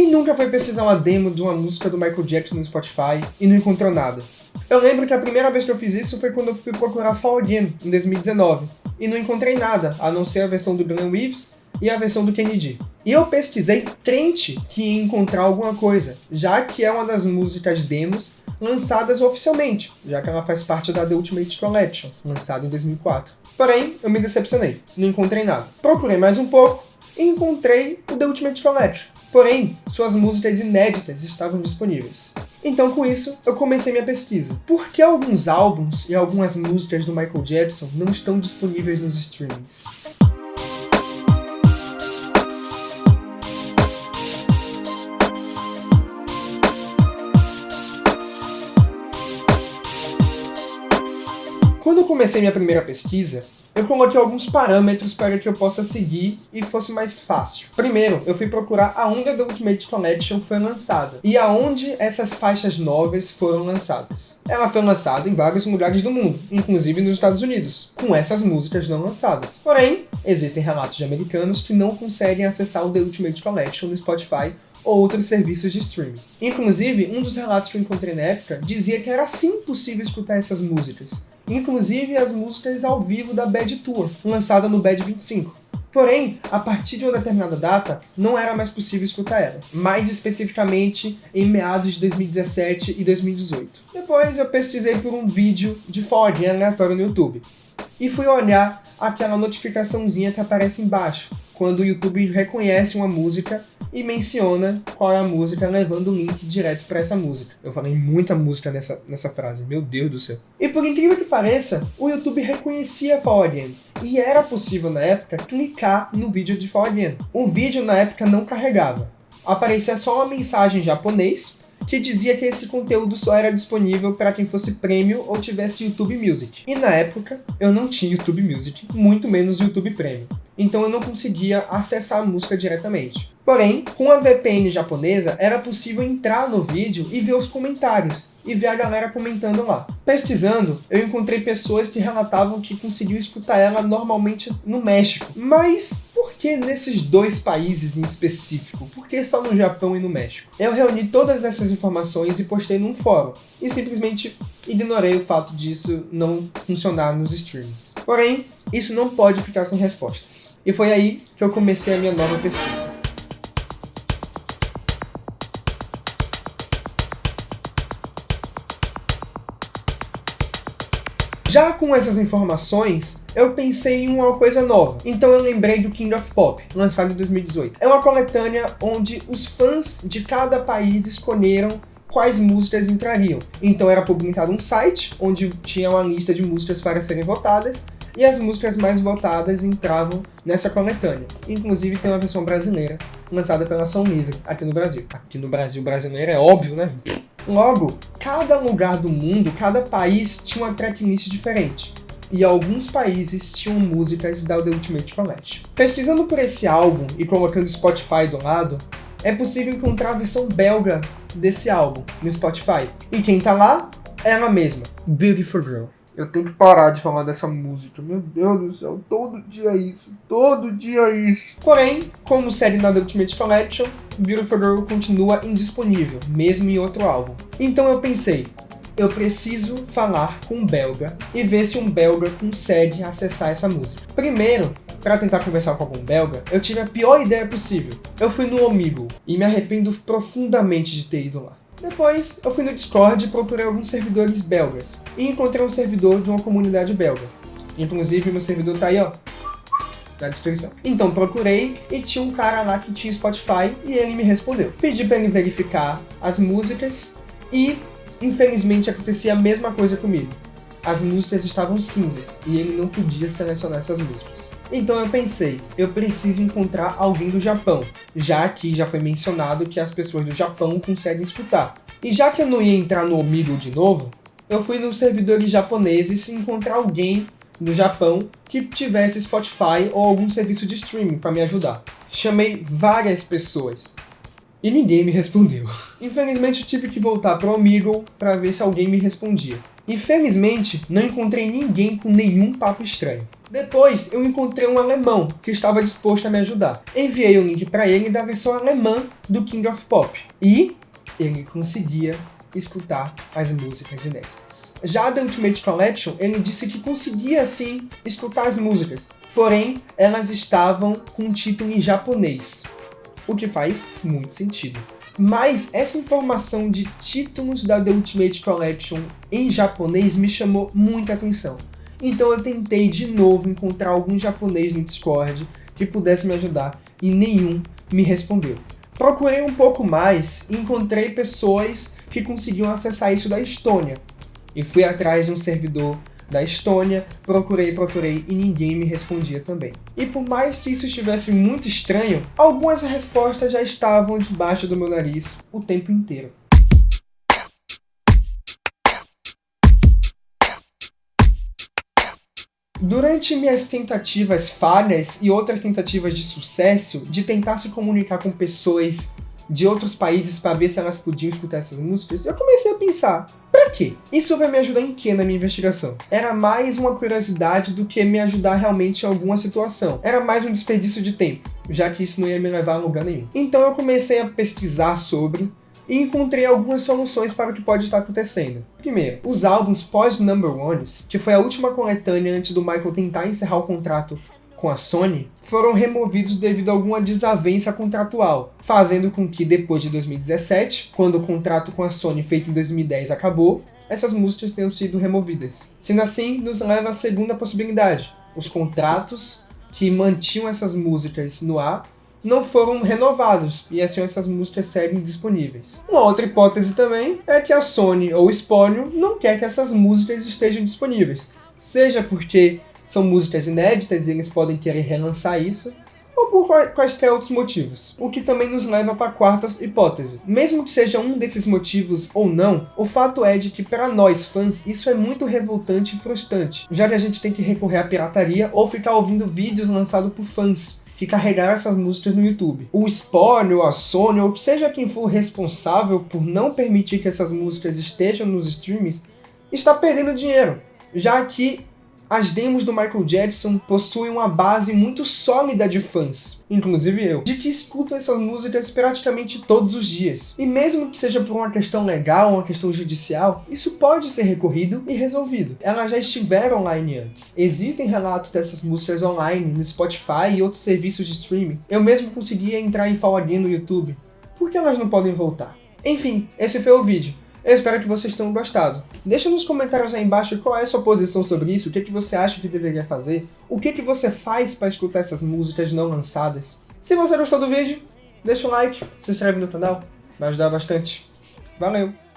Quem nunca foi pesquisar uma demo de uma música do Michael Jackson no Spotify e não encontrou nada? Eu lembro que a primeira vez que eu fiz isso foi quando eu fui procurar Fall Again, em 2019, e não encontrei nada, a não ser a versão do Glenn Weaves e a versão do Kennedy. E eu pesquisei crente que ia encontrar alguma coisa, já que é uma das músicas demos lançadas oficialmente, já que ela faz parte da The Ultimate Collection, lançada em 2004. Porém, eu me decepcionei, não encontrei nada. Procurei mais um pouco e encontrei o The Ultimate Collection. Porém, suas músicas inéditas estavam disponíveis. Então, com isso, eu comecei minha pesquisa. Por que alguns álbuns e algumas músicas do Michael Jackson não estão disponíveis nos streamings? Quando eu comecei minha primeira pesquisa, eu coloquei alguns parâmetros para que eu possa seguir e fosse mais fácil. Primeiro, eu fui procurar aonde a The Ultimate Collection foi lançada e aonde essas faixas novas foram lançadas. Ela foi lançada em vários lugares do mundo, inclusive nos Estados Unidos, com essas músicas não lançadas. Porém, existem relatos de americanos que não conseguem acessar o The Ultimate Collection no Spotify ou outros serviços de streaming. Inclusive, um dos relatos que eu encontrei na época dizia que era sim possível escutar essas músicas, inclusive as músicas ao vivo da Bad Tour, lançada no Bad 25. Porém, a partir de uma determinada data, não era mais possível escutar ela, mais especificamente em meados de 2017 e 2018. Depois eu pesquisei por um vídeo de Fall Again aleatório no YouTube, e fui olhar aquela notificaçãozinha que aparece embaixo, quando o YouTube reconhece uma música e menciona qual é a música, levando o link direto para essa música. Eu falei muita música nessa frase, meu Deus do céu. E por incrível que pareça, o YouTube reconhecia Fall Again, e era possível na época clicar no vídeo de Fall Again. O vídeo na época não carregava, aparecia só uma mensagem em japonês, que dizia que esse conteúdo só era disponível para quem fosse Premium ou tivesse YouTube Music. E na época, eu não tinha YouTube Music, muito menos YouTube Premium. Então eu não conseguia acessar a música diretamente. Porém, com a VPN japonesa, era possível entrar no vídeo e ver os comentários, e ver a galera comentando lá. Pesquisando, eu encontrei pessoas que relatavam que conseguiam escutar ela normalmente no México. Mas por que nesses dois países em específico? Por que só no Japão e no México? Eu reuni todas essas informações e postei num fórum, e simplesmente ignorei o fato disso não funcionar nos streamings. Porém, isso não pode ficar sem respostas. E foi aí que eu comecei a minha nova pesquisa. Já com essas informações, eu pensei em uma coisa nova. Então eu lembrei do King of Pop, lançado em 2018. É uma coletânea onde os fãs de cada país escolheram quais músicas entrariam. Então era publicado um site, onde tinha uma lista de músicas para serem votadas, e as músicas mais votadas entravam nessa coletânea. Inclusive tem uma versão brasileira, lançada pela Som Livre, aqui no Brasil. Aqui no Brasil, brasileiro é óbvio, né? Logo, cada lugar do mundo, cada país tinha uma tracklist diferente. E alguns países tinham músicas da The Ultimate Collection. Pesquisando por esse álbum e colocando Spotify do lado, é possível encontrar a versão belga desse álbum no Spotify. E quem tá lá é ela mesma, Beautiful Girl. Eu tenho que parar de falar dessa música. Meu Deus do céu, todo dia isso. Porém, como segue na The Ultimate Collection, Beautiful Girl continua indisponível, mesmo em outro álbum. Então eu pensei, eu preciso falar com um belga e ver se um belga consegue acessar essa música. Primeiro, para tentar conversar com algum belga, eu tive a pior ideia possível. Eu fui no Omegle e me arrependo profundamente de ter ido lá. Depois, eu fui no Discord e procurei alguns servidores belgas, e encontrei um servidor de uma comunidade belga. Inclusive, meu servidor tá aí, ó, na descrição. Então procurei e tinha um cara lá que tinha Spotify e ele me respondeu. Pedi para ele verificar as músicas e, infelizmente, acontecia a mesma coisa comigo. As músicas estavam cinzas e ele não podia selecionar essas músicas. Então eu pensei, eu preciso encontrar alguém do Japão, já que já foi mencionado que as pessoas do Japão conseguem escutar. E já que eu não ia entrar no Omegle de novo, eu fui nos servidores japoneses e encontrar alguém do Japão que tivesse Spotify ou algum serviço de streaming para me ajudar. Chamei várias pessoas e ninguém me respondeu. Infelizmente eu tive que voltar para o Omegle para ver se alguém me respondia. Infelizmente, não encontrei ninguém com nenhum papo estranho. Depois, eu encontrei um alemão que estava disposto a me ajudar. Enviei o link para ele da versão alemã do King of Pop. E ele conseguia escutar as músicas inéditas. Já da Ultimate Collection, ele disse que conseguia sim escutar as músicas, porém elas estavam com um título em japonês, o que faz muito sentido. Mas essa informação de títulos da The Ultimate Collection em japonês me chamou muita atenção. Então eu tentei de novo encontrar algum japonês no Discord que pudesse me ajudar e nenhum me respondeu. Procurei um pouco mais e encontrei pessoas que conseguiam acessar isso da Estônia. E fui atrás de um servidor da Estônia, procurei e ninguém me respondia também. E por mais que isso estivesse muito estranho, algumas respostas já estavam debaixo do meu nariz o tempo inteiro. Durante minhas tentativas falhas e outras tentativas de sucesso de tentar se comunicar com pessoas de outros países para ver se elas podiam escutar essas músicas, eu comecei a pensar, pra quê? Isso vai me ajudar em quê na minha investigação? Era mais uma curiosidade do que me ajudar realmente em alguma situação. Era mais um desperdício de tempo, já que isso não ia me levar a lugar nenhum. Então eu comecei a pesquisar sobre e encontrei algumas soluções para o que pode estar acontecendo. Primeiro, os álbuns pós-Number Ones, que foi a última coletânea antes do Michael tentar encerrar o contrato com a Sony, foram removidos devido a alguma desavença contratual, fazendo com que depois de 2017, quando o contrato com a Sony feito em 2010 acabou, essas músicas tenham sido removidas. Sendo assim, nos leva à segunda possibilidade. Os contratos que mantinham essas músicas no ar não foram renovados, e assim essas músicas seguem disponíveis. Uma outra hipótese também é que a Sony ou o Espólio não quer que essas músicas estejam disponíveis, seja porque são músicas inéditas e eles podem querer relançar isso, ou por quaisquer outros motivos. O que também nos leva para a quarta hipótese. Mesmo que seja um desses motivos ou não, o fato é de que para nós fãs isso é muito revoltante e frustrante, já que a gente tem que recorrer à pirataria ou ficar ouvindo vídeos lançados por fãs que carregaram essas músicas no YouTube. O Espólio, a Sony, ou seja quem for responsável por não permitir que essas músicas estejam nos streamings, está perdendo dinheiro, já que as demos do Michael Jackson possuem uma base muito sólida de fãs, inclusive eu, de que escutam essas músicas praticamente todos os dias. E mesmo que seja por uma questão legal, uma questão judicial, isso pode ser recorrido e resolvido. Elas já estiveram online antes. Existem relatos dessas músicas online no Spotify e outros serviços de streaming. Eu mesmo conseguia entrar em Falaguinha no YouTube. Por que elas não podem voltar? Enfim, esse foi o vídeo. Eu espero que vocês tenham gostado. Deixa nos comentários aí embaixo qual é a sua posição sobre isso, o que você acha que deveria fazer, o que você faz para escutar essas músicas não lançadas. Se você gostou do vídeo, deixa um like, se inscreve no canal, vai ajudar bastante. Valeu!